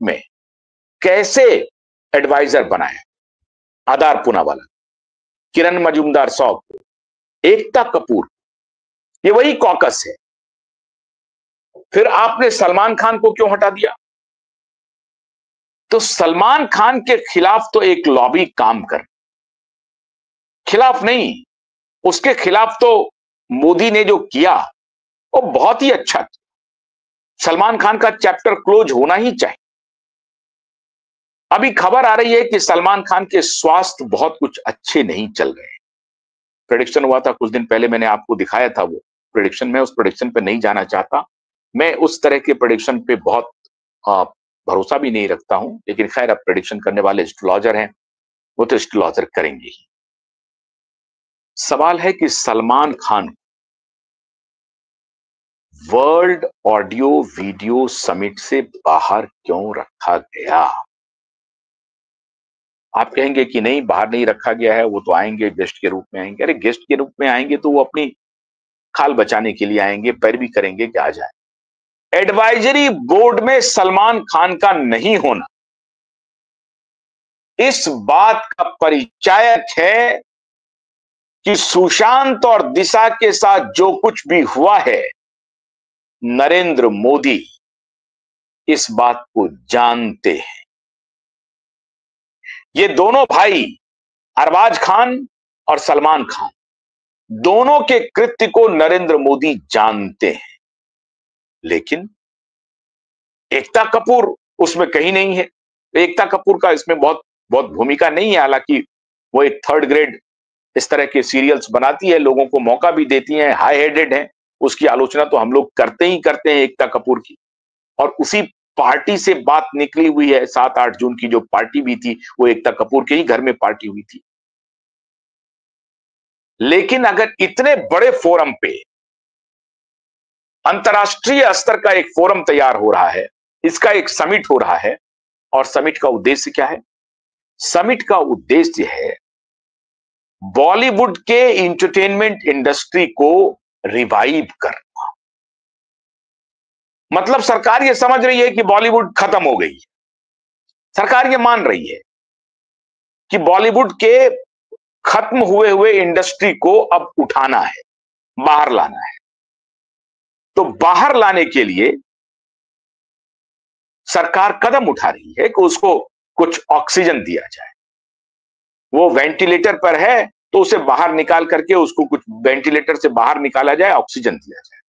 में कैसे एडवाइजर बनाया, आधार पूनावाला, किरण मजूमदार साहब को, एकता कपूर, ये वही कॉकस है। फिर आपने सलमान खान को क्यों हटा दिया? तो सलमान खान के खिलाफ तो एक लॉबी काम कर, खिलाफ नहीं, उसके खिलाफ तो मोदी ने जो किया वो बहुत ही अच्छा। सलमान खान का चैप्टर क्लोज होना ही चाहिए। अभी खबर आ रही है कि सलमान खान के स्वास्थ्य बहुत कुछ अच्छे नहीं चल रहे हैं। प्रेडिक्शन हुआ था कुछ दिन पहले, मैंने आपको दिखाया था वो प्रेडिक्शन। मैं उस प्रेडिक्शन पे नहीं जाना चाहता, मैं उस तरह के प्रेडिक्शन पे बहुत भरोसा भी नहीं रखता हूं, लेकिन खैर अब प्रेडिक्शन करने वाले एस्ट्रोलॉजर हैं, वो तो एस्ट्रोलॉजर करेंगे ही। सवाल है कि Salman Khan world audio video summit से बाहर क्यों रखा गया? आप कहेंगे कि नहीं, बाहर नहीं रखा गया है, वो तो आएंगे, गेस्ट के रूप में आएंगे। अरे गेस्ट के रूप में आएंगे तो वो अपनी खाल बचाने के लिए आएंगे, पैरवी करेंगे कि आ जाए। एडवाइजरी बोर्ड में सलमान खान का नहीं होना इस बात का परिचायक है कि सुशांत और दिशा के साथ जो कुछ भी हुआ है, नरेंद्र मोदी इस बात को जानते हैं। ये दोनों भाई, अरबाज खान और सलमान खान, दोनों के कृत्य को नरेंद्र मोदी जानते हैं, लेकिन एकता कपूर उसमें कहीं नहीं है। एकता कपूर का इसमें बहुत बहुत भूमिका नहीं है, हालांकि वो एक थर्ड ग्रेड इस तरह के सीरियल्स बनाती है, लोगों को मौका भी देती है, हाई हेडेड है, उसकी आलोचना तो हम लोग करते ही करते हैं एकता कपूर की। और उसी पार्टी से बात निकली हुई है, 7-8 जून की जो पार्टी भी थी वो एकता कपूर के ही घर में पार्टी हुई थी। लेकिन अगर इतने बड़े फोरम पे, अंतरराष्ट्रीय स्तर का एक फोरम तैयार हो रहा है, इसका एक समिट हो रहा है, और समिट का उद्देश्य क्या है? समिट का उद्देश्य है बॉलीवुड के एंटरटेनमेंट इंडस्ट्री को रिवाइव करना। मतलब सरकार ये समझ रही है कि बॉलीवुड खत्म हो गई है, सरकार ये मान रही है कि बॉलीवुड के खत्म हुए हुए इंडस्ट्री को अब उठाना है, बाहर लाना है। तो बाहर लाने के लिए सरकार कदम उठा रही है कि उसको कुछ ऑक्सीजन दिया जाए। वो वेंटिलेटर पर है तो उसे बाहर निकाल करके उसको कुछ वेंटिलेटर से बाहर निकाला जाए, ऑक्सीजन दिया जाए।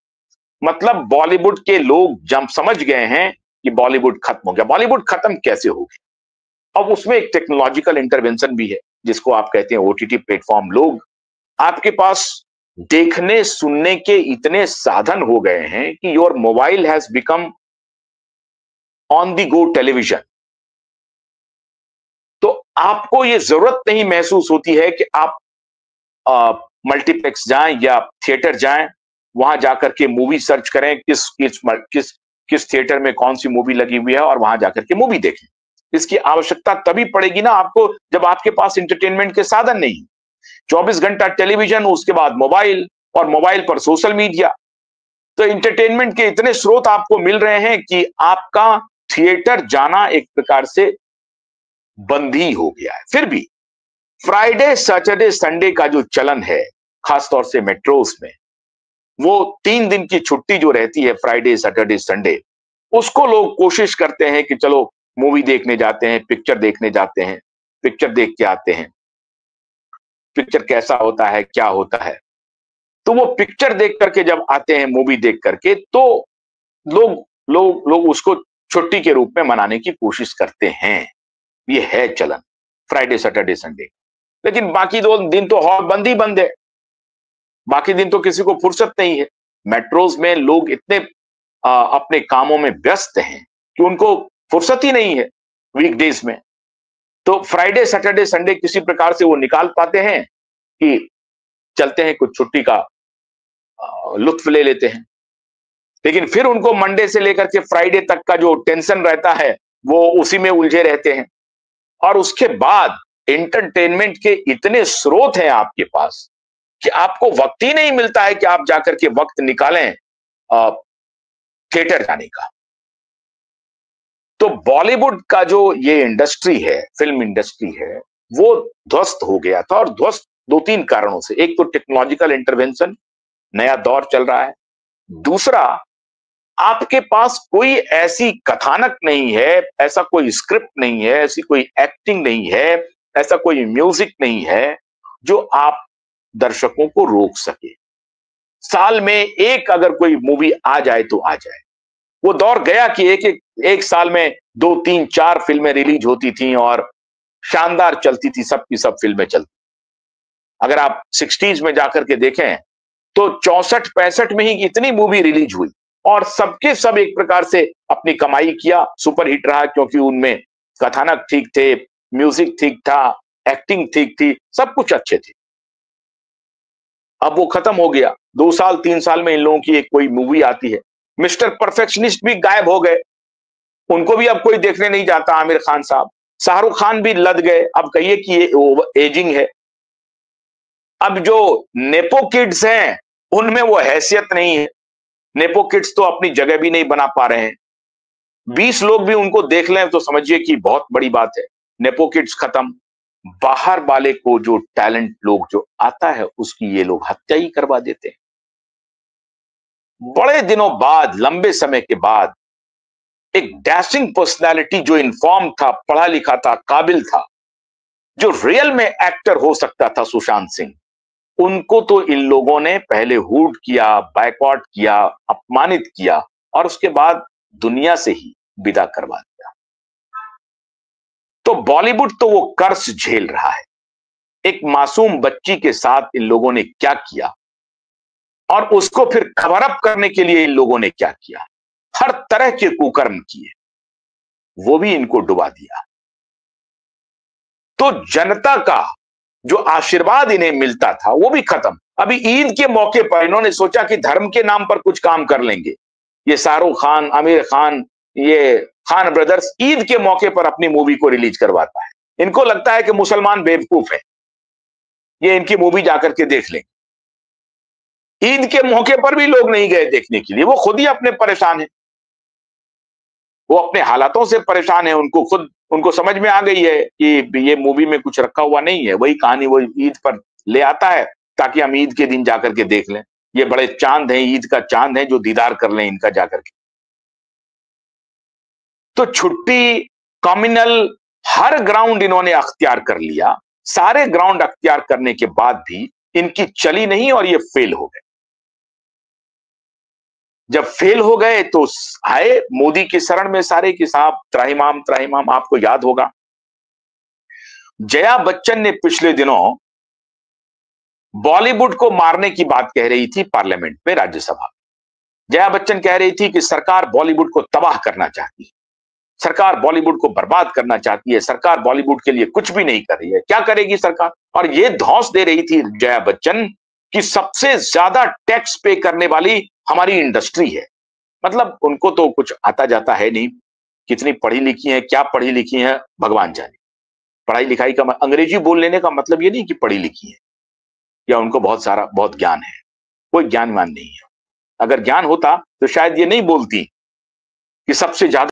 मतलब बॉलीवुड के लोग जब समझ गए हैं कि बॉलीवुड खत्म हो गया। बॉलीवुड खत्म कैसे हो गया? अब उसमें एक टेक्नोलॉजिकल इंटरवेंशन भी है, जिसको आप कहते हैं ओटीटी प्लेटफॉर्म। लोग, आपके पास देखने सुनने के इतने साधन हो गए हैं कि your mobile has become on the go television. तो आपको यह जरूरत नहीं महसूस होती है कि आप मल्टीप्लेक्स जाएं या थिएटर जाएं, वहां जाकर के मूवी सर्च करें, किस किस किस किस थिएटर में कौन सी मूवी लगी हुई है, और वहां जाकर के मूवी देखें। इसकी आवश्यकता तभी पड़ेगी ना आपको जब आपके पास इंटरटेनमेंट के साधन नहीं। 24 घंटा टेलीविजन, उसके बाद मोबाइल, और मोबाइल पर सोशल मीडिया। तो इंटरटेनमेंट के इतने स्रोत आपको मिल रहे हैं कि आपका थिएटर जाना एक प्रकार से बंद ही हो गया है। फिर भी फ्राइडे सैटरडे संडे का जो चलन है, खासतौर से मेट्रोस में, वो 3 दिन की छुट्टी जो रहती है, फ्राइडे सैटरडे संडे, उसको लोग कोशिश करते हैं कि चलो मूवी देखने जाते हैं, पिक्चर देखने जाते हैं, पिक्चर देख के आते हैं। पिक्चर कैसा होता है, क्या होता है, तो वो पिक्चर देख करके जब आते हैं, मूवी देख करके, तो लोग लोग लोग उसको छुट्टी के रूप में मनाने की कोशिश करते हैं। ये है चलन फ्राइडे सैटरडे संडे। लेकिन बाकी 2 दिन तो हॉल बंद ही बंद है, बाकी दिन तो किसी को फुर्सत नहीं है। मेट्रोज में लोग इतने अपने कामों में व्यस्त हैं कि उनको फुर्सत ही नहीं है वीकडेज में। तो फ्राइडे सैटरडे संडे किसी प्रकार से वो निकाल पाते हैं कि चलते हैं, कुछ छुट्टी का लुत्फ ले लेते हैं। लेकिन फिर उनको मंडे से लेकर के फ्राइडे तक का जो टेंशन रहता है, वो उसी में उलझे रहते हैं। और उसके बाद एंटरटेनमेंट के इतने स्रोत हैं आपके पास कि आपको वक्त ही नहीं मिलता है कि आप जाकर के वक्त निकालें थिएटर जाने का। तो बॉलीवुड का जो ये इंडस्ट्री है, फिल्म इंडस्ट्री है, वो ध्वस्त हो गया था, और ध्वस्त दो तीन कारणों से। एक तो टेक्नोलॉजिकल इंटरवेंशन, नया दौर चल रहा है। दूसरा, आपके पास कोई ऐसी कथानक नहीं है, ऐसा कोई स्क्रिप्ट नहीं है, ऐसी कोई एक्टिंग नहीं है, ऐसा कोई म्यूजिक नहीं है जो आप दर्शकों को रोक सके। साल में एक अगर कोई मूवी आ जाए तो आ जाए। वो दौर गया कि एक साल में 2 3 4 फिल्में रिलीज होती थी और शानदार चलती थी, सब की सब फिल्में चलती। अगर आप 60s में जाकर के देखें तो 64 65 में ही इतनी मूवी रिलीज हुई, और सबके सब एक प्रकार से अपनी कमाई किया, सुपरहिट रहा, क्योंकि उनमें कथानक ठीक थे, म्यूजिक ठीक था, एक्टिंग ठीक थी, सब कुछ अच्छे थे। अब वो खत्म हो गया। 2 साल 3 साल में इन लोगों की एक कोई मूवी आती है। मिस्टर परफेक्शनिस्ट भी गायब हो गए, उनको भी अब कोई देखने नहीं जाता। आमिर खान साहब, शाहरुख खान भी लद गए, अब कहिए कि ये एजिंग है। अब जो नेपो किड्स हैं उनमें वो हैसियत नहीं है। नेपो किड्स तो अपनी जगह भी नहीं बना पा रहे हैं। 20 लोग भी उनको देख लें तो समझिए कि बहुत बड़ी बात है। नेपो किड्स खत्म। बाहर वाले को जो टैलेंट लोग जो आता है उसकी ये लोग हत्या ही करवा देते हैं। बड़े दिनों बाद, लंबे समय के बाद, एक डैशिंग पर्सनालिटी जो इन्फॉर्म था, पढ़ा लिखा था, काबिल था, जो रियल में एक्टर हो सकता था, सुशांत सिंह, उनको तो इन लोगों ने पहले हूट किया, बायकॉट किया, अपमानित किया, और उसके बाद दुनिया से ही विदा करवा दिया। तो बॉलीवुड तो वो कर्ज झेल रहा है। एक मासूम बच्ची के साथ इन लोगों ने क्या किया, और उसको फिर कवर अप करने के लिए इन लोगों ने क्या किया, हर तरह के कुकर्म किए, वो भी इनको डुबा दिया। तो जनता का जो आशीर्वाद इन्हें मिलता था वो भी खत्म। अभी ईद के मौके पर इन्होंने सोचा कि धर्म के नाम पर कुछ काम कर लेंगे। ये शाहरुख खान, आमिर खान, ये खान ब्रदर्स ईद के मौके पर अपनी मूवी को रिलीज करवाता है। इनको लगता है कि मुसलमान बेवकूफ है, ये इनकी मूवी जाकर के देख लेंगे। ईद के मौके पर भी लोग नहीं गए देखने के लिए, वो खुद ही अपने परेशान है, वो अपने हालातों से परेशान है। उनको समझ में आ गई है कि ये मूवी में कुछ रखा हुआ नहीं है, वही कहानी वो ईद पर ले आता है ताकि हम ईद के दिन जाकर के देख लें। ये बड़े चांद हैं, ईद का चांद है, जो दीदार कर लें इनका जाकर के। तो छुट्टी, कम्युनल, हर ग्राउंड इन्होंने अख्तियार कर लिया। सारे ग्राउंड अख्तियार करने के बाद भी इनकी चली नहीं और ये फेल हो गए। जब फेल हो गए तो आए मोदी की शरण में सारे कि साहब त्राहिमाम त्राहिमाम। आपको याद होगा जया बच्चन ने पिछले दिनों बॉलीवुड को मारने की बात कह रही थी पार्लियामेंट में, राज्यसभा में। जया बच्चन कह रही थी कि सरकार बॉलीवुड को तबाह करना चाहती है, सरकार बॉलीवुड को बर्बाद करना चाहती है, सरकार बॉलीवुड के लिए कुछ भी नहीं कर रही है। क्या करेगी सरकार? और ये धौंस दे रही थी जया बच्चन कि सबसे ज्यादा टैक्स पे करने वाली हमारी इंडस्ट्री है। मतलब उनको तो कुछ आता जाता है नहीं, कितनी पढ़ी लिखी है, क्या पढ़ी लिखी है भगवान जाने। पढ़ाई लिखाई का अंग्रेजी बोल लेने का मतलब ये नहीं कि पढ़ी लिखी है या उनको बहुत ज्ञान है। कोई ज्ञानवान नहीं है। अगर ज्ञान होता तो शायद ये नहीं बोलती कि सबसे ज्यादा